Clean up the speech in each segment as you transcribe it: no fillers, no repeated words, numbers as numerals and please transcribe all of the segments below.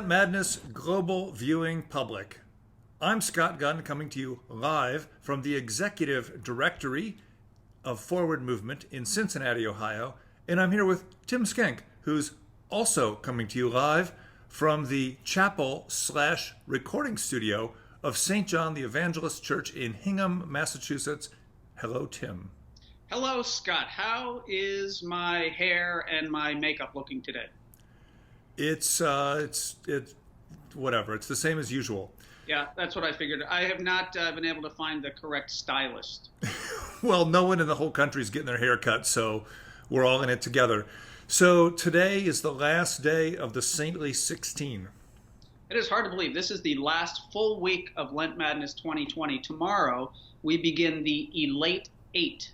Lent Madness global viewing public. I'm Scott Gunn coming to you live from the Executive Directory of Forward Movement in Cincinnati, Ohio. And I'm here with Tim Schenck, who's also coming to you live from the chapel/recording studio of St. John the Evangelist Church in Hingham, Massachusetts. Hello, Tim. Hello, Scott. How is my hair and my makeup looking today? It's whatever. It's the same as usual. Yeah, that's what I figured. I have not been able to find the correct stylist. Well, no one in the whole country is getting their hair cut, so we're all in it together. So today is the last day of the Saintly 16. It is hard to believe. This is the last full week of Lent Madness 2020. Tomorrow, we begin the Elate Eight.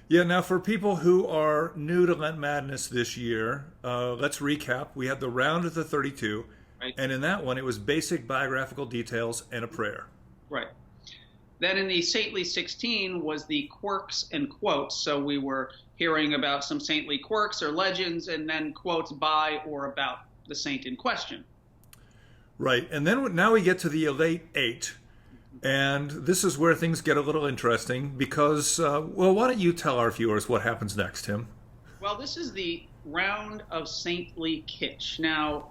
Yeah, now for people who are new to Lent Madness this year, let's recap. We had the round of the 32, Right. and in that one, it was basic biographical details and a prayer. Right. Then in the Saintly 16 was the quirks and quotes. So we were hearing about some saintly quirks or legends, and then quotes by or about the saint in question. Right, and then now we get to the Elate Eight, and this is where things get a little interesting because, well, why don't you tell our viewers what happens next, Tim? Well, this is the round of saintly kitsch. Now,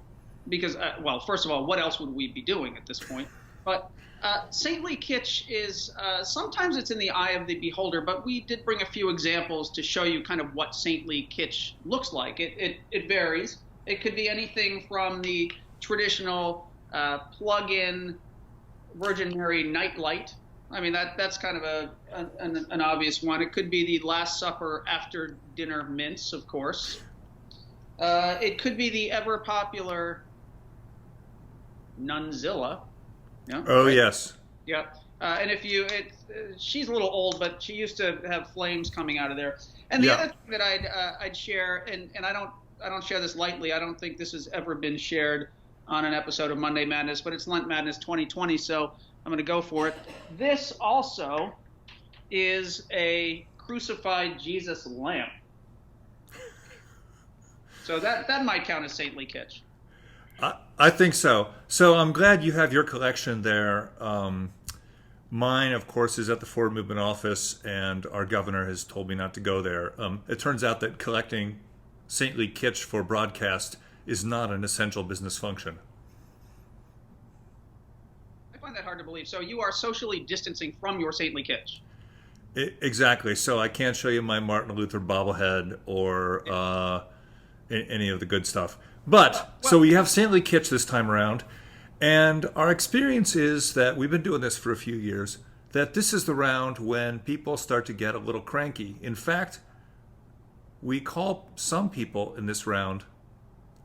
because, well, first of all, what else would we be doing at this point? But saintly kitsch is, sometimes it's in the eye of the beholder, but we did bring a few examples to show you kind of what saintly kitsch looks like. It varies. It could be anything from the traditional plug-in Virgin Mary nightlight. I mean, that's kind of an obvious one. It could be the Last Supper after dinner mints, of course. It could be the ever popular Nunzilla. Yeah, Oh, right? yes. Yeah. And if you, she's a little old, but she used to have flames coming out of there. And the other thing that I'd share, and I don't share this lightly. I don't think this has ever been shared on an episode of Monday Madness, but it's Lent Madness 2020, so I'm going to go for it. This also is a crucified Jesus lamp. So that might count as saintly kitsch. I think so. So I'm glad you have your collection there. Mine, of course, is at the Forward Movement office, and our governor has told me not to go there. It turns out that collecting saintly kitsch for broadcast is not an essential business function. I find that hard to believe. So you are socially distancing from your saintly kitsch. Exactly. So I can't show you my Martin Luther bobblehead or any of the good stuff. But, so we have saintly kitsch this time around, and our experience is that we've been doing this for a few years, that this is the round when people start to get a little cranky. In fact, we call some people in this round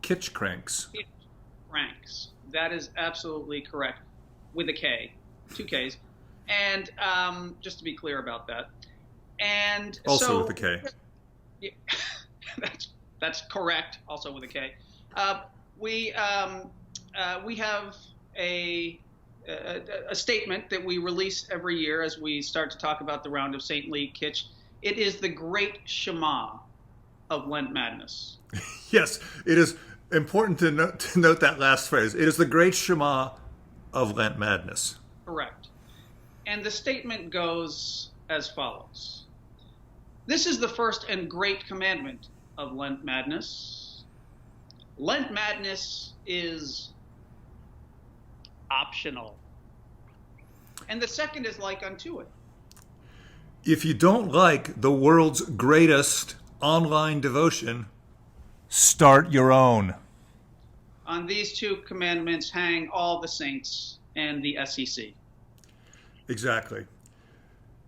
kitsch cranks. Kitsch cranks. That is absolutely correct. With a K. 2 Ks. And just to be clear about that. And Also so, with a K. Yeah, that's correct. Also with a K. We have a statement that we release every year as we start to talk about the round of saintly kitsch. It is the great Shema of Lent Madness. Yes, it is important to note that last phrase. It is the great Shema of Lent Madness. Correct. And the statement goes as follows. This is the first and great commandment of Lent Madness. Lent Madness is optional. And the second is like unto it. If you don't like the world's greatest online devotion, start your own. On these 2 commandments hang all the saints and the SEC. Exactly.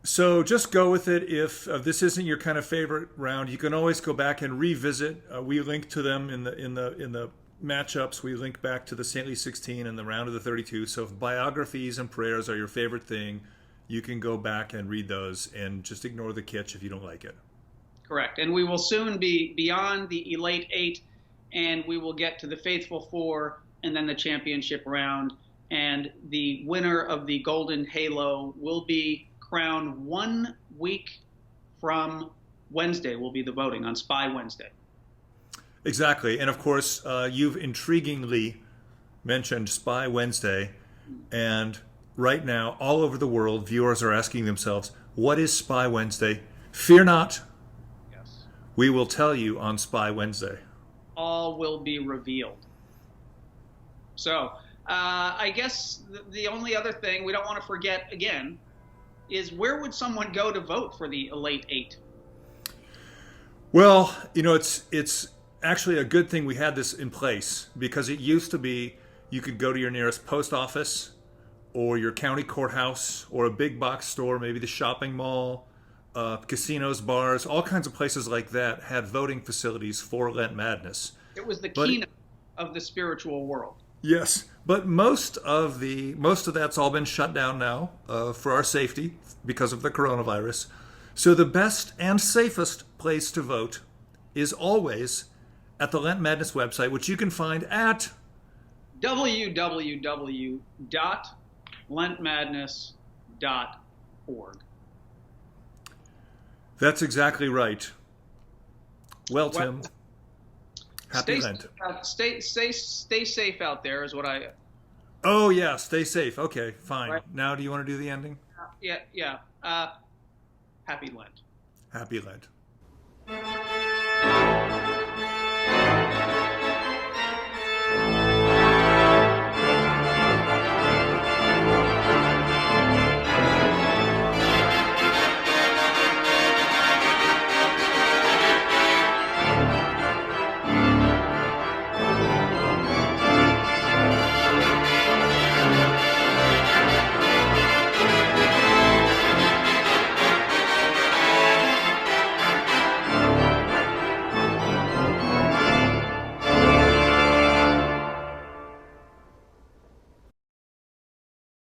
So just go with it. If this isn't your kind of favorite round, you can always go back and revisit. We link to them in the matchups. We link back to the Saintly 16 and the round of the 32. So if biographies and prayers are your favorite thing, you can go back and read those and just ignore the kitsch if you don't like it. Correct. And we will soon be beyond the Elate Eight, and we will get to the Faithful Four and then the championship round. And the winner of the Golden Halo will be crowned 1 week from Wednesday. Will be the voting on Spy Wednesday. Exactly. And of course, you've intriguingly mentioned Spy Wednesday, and right now, all over the world, viewers are asking themselves, what is Spy Wednesday? Fear not. Yes. We will tell you on Spy Wednesday. All will be revealed. So, I guess the only other thing we don't want to forget again is, where would someone go to vote for the Elate Eight? Well, it's actually a good thing we had this in place, because it used to be you could go to your nearest post office or your county courthouse or a big box store, maybe the shopping mall, casinos, bars, all kinds of places like that had voting facilities for Lent Madness. It was the keynote of the spiritual world. Yes, but most of that's all been shut down now for our safety because of the coronavirus. So the best and safest place to vote is always at the Lent Madness website, which you can find at www.lentmadness.org. That's exactly right. Well, Tim, happy Lent. Stay safe out there is what I... Oh, yeah, stay safe. Okay, fine. Right. Now, do you want to do the ending? Yeah. Happy Lent. Happy Lent.